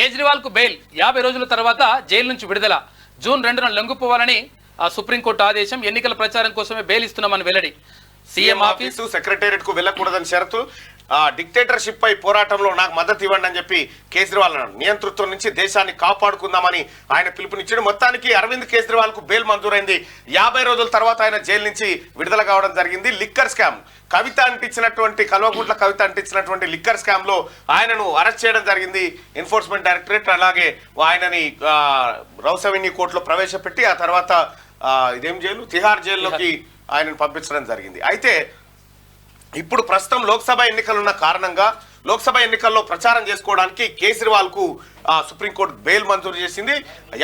కేజ్రీవాల్ కు బెయిల్ 50 రోజుల తర్వాత జైలు నుంచి విడుదల. జూన్ 2న లొంగిపోవాలని సుప్రీంకోర్టు ఆదేశం. ఎన్నికల ప్రచారం కోసమే బెయిల్ ఇస్తున్నామని వెల్లడి. సీఎం ఆఫీసు సెక్రటేరియట్ కు వెళ్లకూడదని షరతు. డిక్టేటర్షిప్ పై పోరాటంలో నాకు మద్దతు ఇవ్వండి అని చెప్పి కేజ్రీవాల్ అన్నాడు. నియంతృత్వం నుంచి దేశాన్ని కాపాడుకుందామని ఆయన పిలుపునిచ్చాడు. మొత్తానికి అరవింద్ కేజ్రీవాల్ కు బెయిల్ మంజూరైంది. 50 రోజుల తర్వాత ఆయన జైలు నుంచి విడుదల కావడం జరిగింది. Liquor scam Kalvakuntla Kavitha అంటించినటువంటి liquor scam లో ఆయనను అరెస్ట్ చేయడం జరిగింది ఎన్ఫోర్స్మెంట్ డైరెక్టరేట్. అలాగే ఆయనని రౌస్ అవెన్యూ కోర్టులో ప్రవేశపెట్టి ఆ తర్వాత ఇదేం జైలు, తిహార్ జైల్లోకి ఆయనను పంపించడం జరిగింది. అయితే ఇప్పుడు ప్రస్తుతం లోక్సభ ఎన్నికలున్న కారణంగా లోక్సభ ఎన్నికల్లో ప్రచారం చేసుకోవడానికి కేజ్రీవాల్ కు సుప్రీంకోర్టు బెయిల్ మంజూరు చేసింది.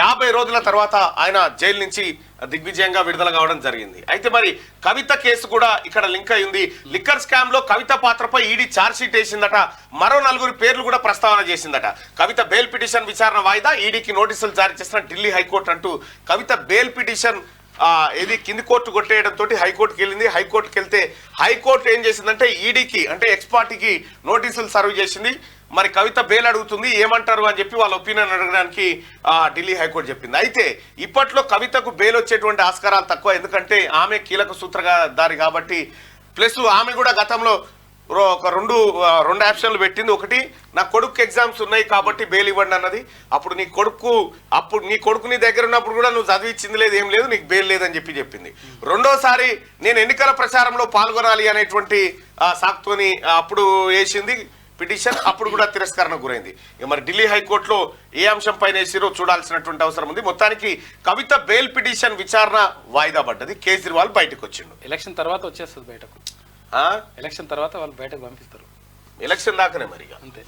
50 రోజుల తర్వాత ఆయన జైలు నుంచి దిగ్విజయంగా విడుదల కావడం జరిగింది. అయితే మరి కవిత కేసు కూడా ఇక్కడ లింక్ అయింది. లిక్కర్ స్కామ్ లో కవిత పాత్రపై ఈడీ ఛార్జ్ షీట్ వేసిందట. మరో 4 పేర్లు కూడా ప్రస్తావన చేసిందట. కవిత బెయిల్ పిటిషన్ విచారణ వాయిదా, ఈడీకి నోటీసులు జారీ చేసిన ఢిల్లీ హైకోర్టు అంటూ కవిత బెయిల్ పిటిషన్ ఇది కింది కోర్టు కొట్టేయడంతో హైకోర్టుకి వెళ్ళింది. హైకోర్టుకి వెళ్తే హైకోర్టు ఏం చేసిందంటే ఈడీకి అంటే ఎక్స్ పార్టీకి నోటీసులు సర్వ్ చేసింది. మరి కవిత బెయిల్ అడుగుతుంది, ఏమంటారు అని చెప్పి వాళ్ళ ఒపీనియన్ అడగడానికి ఢిల్లీ హైకోర్టు చెప్పింది. అయితే ఇప్పట్లో కవితకు బెయిల్ వచ్చేటువంటి ఆస్కారాలు తక్కువ, ఎందుకంటే ఆమె కీలక సూత్రధారి కాబట్టి. ప్లస్ ఆమె కూడా గతంలో ఒక రెండు ఆప్షన్లు పెట్టింది. ఒకటి, నా కొడుకు ఎగ్జామ్స్ ఉన్నాయి కాబట్టి బెయిల్ ఇవ్వండి అన్నది. అప్పుడు నీ కొడుకు నీ దగ్గర ఉన్నప్పుడు కూడా నువ్వు చదివించింది లేదు, ఏం లేదు, నీకు బెయిల్ లేదని చెప్పింది. రెండోసారి నేను ఎన్నికల ప్రచారంలో పాల్గొనాలి అనేటువంటి సాకుతోని అప్పుడు వేసింది పిటిషన్. అప్పుడు కూడా తిరస్కరణకు గురైంది. మరి ఢిల్లీ హైకోర్టులో ఏ అంశం పైన వేసిరో చూడాల్సినటువంటి అవసరం ఉంది. మొత్తానికి కవిత బెయిల్ పిటిషన్ విచారణ వాయిదా పడ్డది. కేజ్రీవాల్ బయటకు వచ్చిండు. ఎలక్షన్ తర్వాత వచ్చేస్తుంది బయటకు. ఎలక్షన్ తర్వాత వాళ్ళు బయటకు పంపిస్తారు. ఎలక్షన్ దాకానే మరి అంతే.